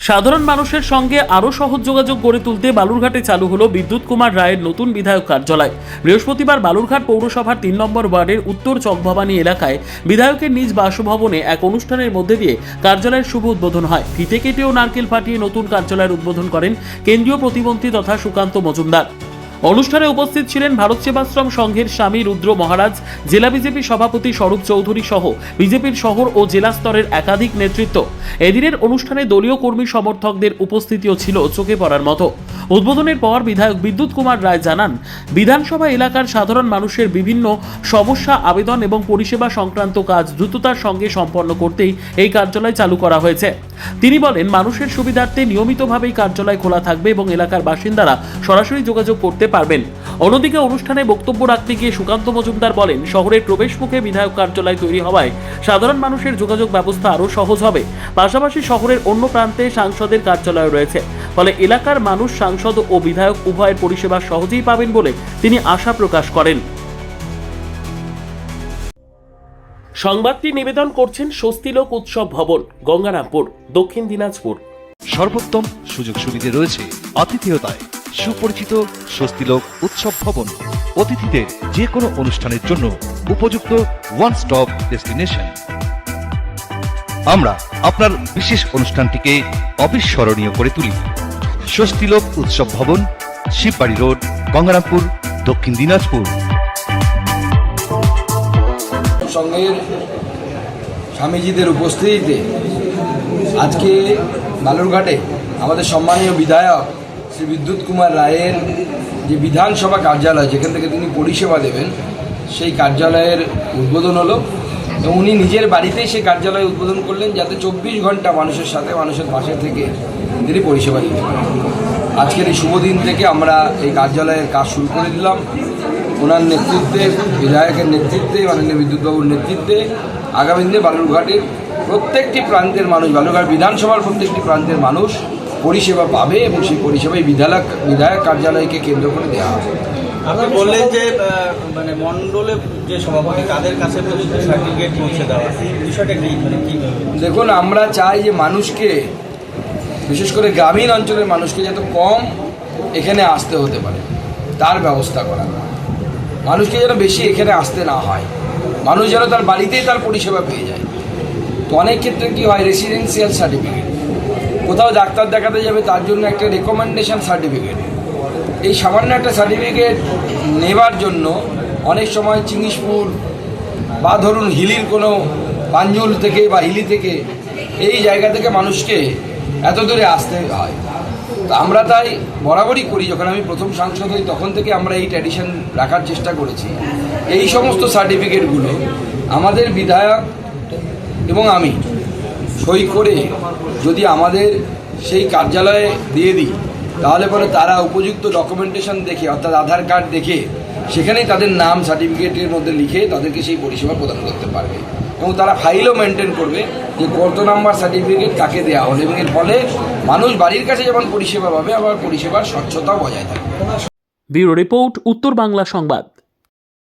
সাধারণ মানুষের সঙ্গে আরও সহজ যোগাযোগ গড়ে তুলতে বালুরঘাটে চালু হলো বিদ্যুৎ কুমার রায়ের নতুন বিধায়ক কার্যালয়। বৃহস্পতিবার বালুরঘাট পৌরসভার ৩ নম্বর ওয়ার্ডের উত্তর চকভবানী এলাকায় বিধায়কের নিজ বাসভবনে এক অনুষ্ঠানের মধ্যে দিয়ে কার্যালয়ের শুভ উদ্বোধন হয়। ফিতে কেটে ও নারকেল ফাটিয়ে নতুন কার্যালয়ের উদ্বোধন করেন কেন্দ্রীয় প্রতিমন্ত্রী তথা সুকান্ত মজুমদার। অনুষ্ঠানে উপস্থিত ছিলেন ভারত সেবাশ্রম সংঘের স্বামী রুদ্র মহারাজ, জেলা বিজেপি সভাপতি স্বরূপ চৌধুরী সহ বিজেপির শহর ও জেলা স্তরের একাধিক নেতৃত্ব। এদিনের অনুষ্ঠানে দলীয় কর্মী সমর্থকদের উপস্থিতিও ছিল চোখে পড়ার মতো। উদ্বোধনের পর বিধায়ক বিদ্যুৎ কুমার রায় জানান, বিধানসভা এলাকার সাধারণ মানুষের বিভিন্ন সমস্যা, আবেদন এবং পরিষেবা সংক্রান্ত কাজ দ্রুততার সঙ্গে সম্পন্ন করতেই এই কার্যালয় চালু করা হয়েছে। তিনি বলেন, মানুষের সুবিধার্থে নিয়মিতভাবেই কার্যালয় খোলা থাকবে এবং এলাকার বাসিন্দারা সরাসরি যোগাযোগ করতে পারবেন। অন্যদিকে অনুষ্ঠানে বক্তব্য রাখতে গিয়ে সুকান্ত মজুমদার বলেন, শহরের প্রবেশমুখে বিধায়ক কার্যালয় তৈরি হওয়ায় সাধারণ মানুষের যোগাযোগ ব্যবস্থা আরও সহজ হবে। পাশাপাশি শহরের অন্য প্রান্তে সাংসদের কার্যালয় রয়েছে, ফলে এলাকার মানুষ সাংসদ ও বিধায়ক উভয়ের পরিষেবা সহজেই পাবেন বলে তিনি আশা প্রকাশ করেন। সংবাদটি নিবেদন করছেন স্বস্তিলোক উৎসব ভবন, গঙ্গারামপুর, দক্ষিণ দিনাজপুর। সর্বোত্তম সুযোগ সুবিধা রয়েছে আতিথেয়তায়। সুপরিচিত স্বস্তিলোক উৎসব ভবন অতিথিদের যে কোনো অনুষ্ঠানের জন্য উপযুক্ত ওয়ান স্টপ ডেস্টিনেশন। আমরা আপনার বিশেষ অনুষ্ঠানটিকে অবিস্মরণীয় করে তুলি। স্বস্তিলোক উৎসব ভবন, শিববাড়ি রোড, গঙ্গারামপুর, দক্ষিণ দিনাজপুর। সঙ্গের স্বামীজিদের উপস্থিতিতে আজকে বালুরঘাটে আমাদের সম্মানীয় বিধায়ক শ্রী বিদ্যুৎ কুমার রায়ের যে বিধানসভা কার্যালয়, যেখান থেকে তিনি পরিষেবা দেবেন, সেই কার্যালয়ের উদ্বোধন হলো এবং উনি নিজের বাড়িতেই সেই কার্যালয় উদ্বোধন করলেন, যাতে 24 ঘন্টা মানুষের সাথে, মানুষের পাশে থেকে তিনি পরিষেবা দিতে পারেন। আজকের এই শুভ দিন থেকে আমরা এই কার্যালয়ের কাজ শুরু করে দিলাম। ওনার নেতৃত্বে, বিধায়কের নেতৃত্বে, মাননীয় বিদ্যুৎবাবুর নেতৃত্বে আগামী দিনে বালুরঘাটের প্রত্যেকটি প্রান্তের মানুষ, বালুরঘাট বিধানসভার প্রত্যেকটি প্রান্তের মানুষ পরিষেবা পাবে এবং সেই পরিষেবাই বিধায়ক কার্যালয়কে কেন্দ্র করে দেওয়া হবে। আপনি বললেন যে মানে মণ্ডলে যে সভাপতি তাদের কাছে সার্টিফিকেট পৌঁছে দেওয়া, বিষয়টা কি? দেখুন, আমরা চাই যে মানুষকে, বিশেষ করে গ্রামীণ অঞ্চলের মানুষকে যত কম এখানে আসতে হতে পারে তার ব্যবস্থা করা। মানুষকে যেন বেশি এখানে আসতে না হয়, মানুষ যেন তার বাড়িতেই তার পরিষেবা পেয়ে যায়। তো অনেক ক্ষেত্রে কী হয়, রেসিডেন্সিয়াল সার্টিফিকেট, কোথাও ডাক্তার দেখাতে যাবে তার জন্য একটা রেকমেন্ডেশন সার্টিফিকেট, এই সামান্য একটা সার্টিফিকেট নেবার জন্য অনেক সময় চিঙ্গিসপুর বা ধরুন হিলির কোনো পাঞ্জুল থেকে বা হিলি থেকে এই জায়গা থেকে মানুষকে এত দূরে আসতে হয়। তো আমরা তাই বরাবরই করি, যখন আমি প্রথম সাংসদ হই তখন থেকে আমরা এই ট্র্যাডিশন রাখার চেষ্টা করেছি। এই সমস্ত সার্টিফিকেটগুলো আমাদের বিধায়ক এবং আমি সই করে যদি আমাদের সেই কার্যালয়ে দিয়ে দিই, তাহলে পরে তারা উপযুক্ত ডকুমেন্টেশন দেখে, অর্থাৎ আধার কার্ড দেখে, সেখানেই তাদের নাম সার্টিফিকেটের মধ্যে লিখে তাদেরকে সেই পরিষেবা প্রদান করতে পারবে এবং তারা ফাইলও মেনটেন করবে যে কত নাম্বার সার্টিফিকেট কাকে দেওয়া হলো, এবং এর ফলে মানুষ বাড়ির কাছে যেমন পরিষেবা পাবে, আবার পরিষেবার স্বচ্ছতাও বজায় থাকবে। ব্যুরো রিপোর্ট, উত্তর বাংলা সংবাদ।